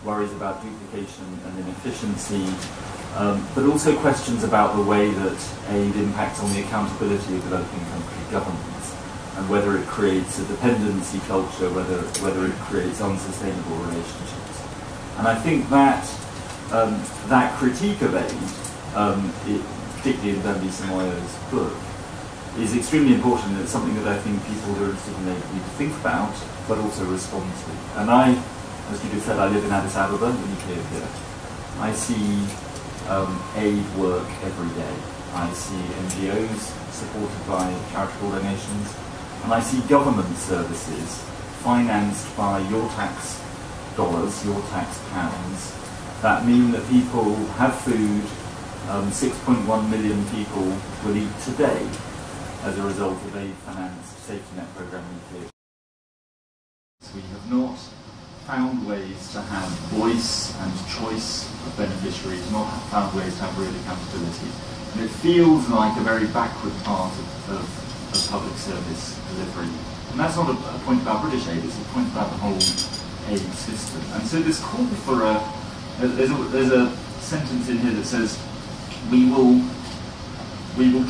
worries about duplication and inefficiency, but also questions about the way that aid impacts on the accountability of developing country governments, and whether it creates a dependency culture, whether it creates unsustainable relationships. And I think that that critique of aid, particularly in Bambi Samoyo's book, is extremely important, and it's something that I think people who are interested in aid need to think about, but also respond to. And I, as Judith said, I live in Addis Ababa, in Ethiopia. I see aid work every day. I see NGOs supported by charitable donations, and I see government services financed by your tax dollars, your tax pounds, that mean that people have food. 6.1 million people will eat today as a result of aid-financed safety net program in Ethiopia. We have not found ways to have voice and choice of beneficiaries, not found ways to have real accountability. And it feels like a very backward part of public service delivery. And that's not a point about British aid, it's a point about the whole aid system. And so this call for there's a sentence in here that says, we will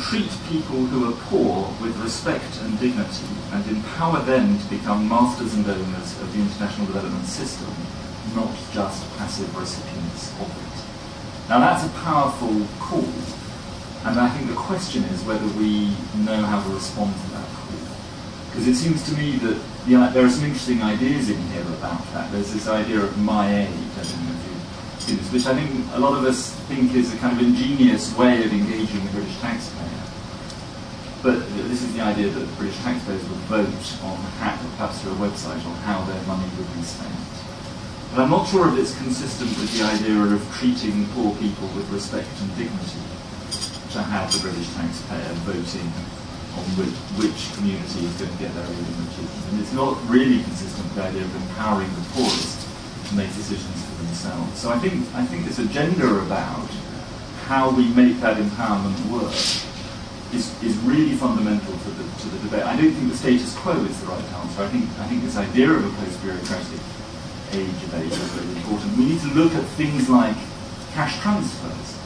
treat people who are poor with respect and dignity and empower them to become masters and owners of the international development system, not just passive recipients of it. Now that's a powerful call, and I think the question is whether we know how to respond to that call. Because it seems to me that there are some interesting ideas in here about that. There's this idea of my aid, I don't know if you've seen this, which I think a lot of us think is a kind of ingenious way of engaging the British taxpayer. But this is the idea that the British taxpayers would vote on, perhaps through a website, on how their money would be spent. But I'm not sure if it's consistent with the idea of treating poor people with respect and dignity, to have the British taxpayer voting on which community is going to get their aid in the future. And it's not really consistent with the idea of empowering the poorest to make decisions for themselves. So I think this agenda about how we make that empowerment work is really fundamental to the debate. I don't think the status quo is the right answer. I think this idea of a post-bureaucratic age of aid is really important. We need to look at things like cash transfers,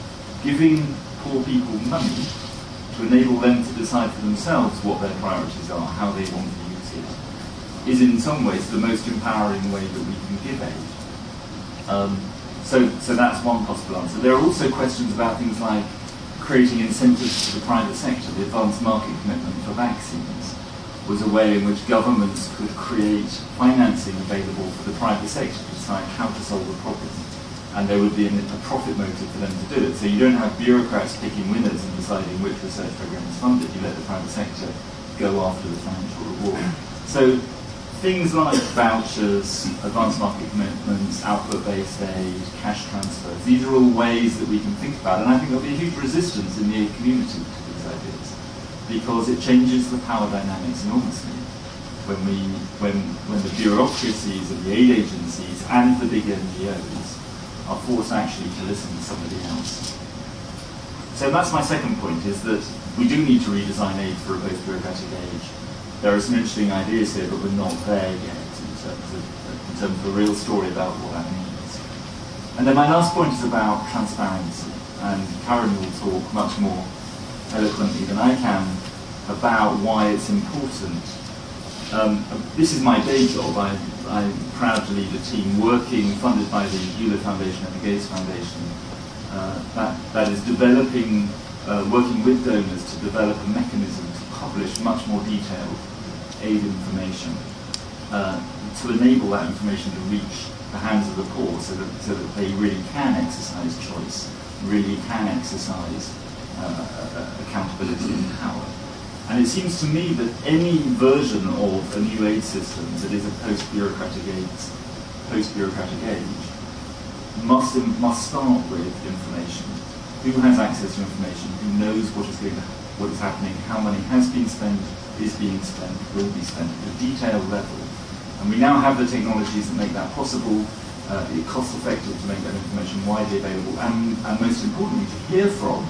giving poor people money to enable them to decide for themselves what their priorities are, how they want to use it, is in some ways the most empowering way that we can give aid. So that's one possible answer. There are also questions about things like creating incentives for the private sector. The advanced market commitment for vaccines was a way in which governments could create financing available for the private sector to decide how to solve a problem. And there would be a profit motive for them to do it. So you don't have bureaucrats picking winners and deciding which research program is funded. You let the private sector go after the financial reward. So things like vouchers, advanced market commitments, output-based aid, cash transfers, these are all ways that we can think about it. And I think there'll be a huge resistance in the aid community to these ideas, because it changes the power dynamics enormously. When the bureaucracies of the aid agencies and the big NGOs are forced actually to listen to somebody else. So that's my second point, is that we do need to redesign aid for a post-bureaucratic age. There are some interesting ideas here, but we're not there yet in terms of a real story about what that means. And then my last point is about transparency, and Karen will talk much more eloquently than I can about why it's important. This is my day job. I'm proud to lead a team funded by the Euler Foundation and the Gates Foundation, that is developing, working with donors to develop a mechanism to publish much more detailed aid information, to enable that information to reach the hands of the poor, so that they really can exercise choice, really can exercise accountability and power. And it seems to me that any version of a new aid system that is a post-bureaucratic age must start with information. Who has access to information? Who knows what is happening? How money has been spent, is being spent, will be spent at a detailed level. And we now have the technologies that make that possible. It's cost-effective to make that information widely available, and most importantly, to hear from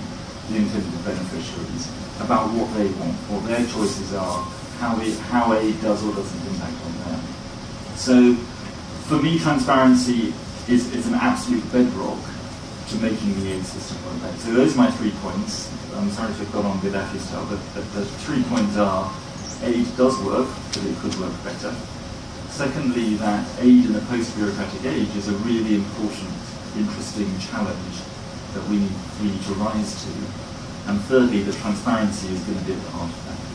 the intended beneficiaries about what they want, what their choices are, how aid does or doesn't impact on them. So, for me, transparency is an absolute bedrock to making the aid system work better. So those are my 3 points. I'm sorry to have gone on with that yourself, but the 3 points are: aid does work, but it could work better. Secondly, that aid in a post-bureaucratic age is a really important, interesting challenge that we need to rise to. And thirdly, that transparency is going to be at the heart of that.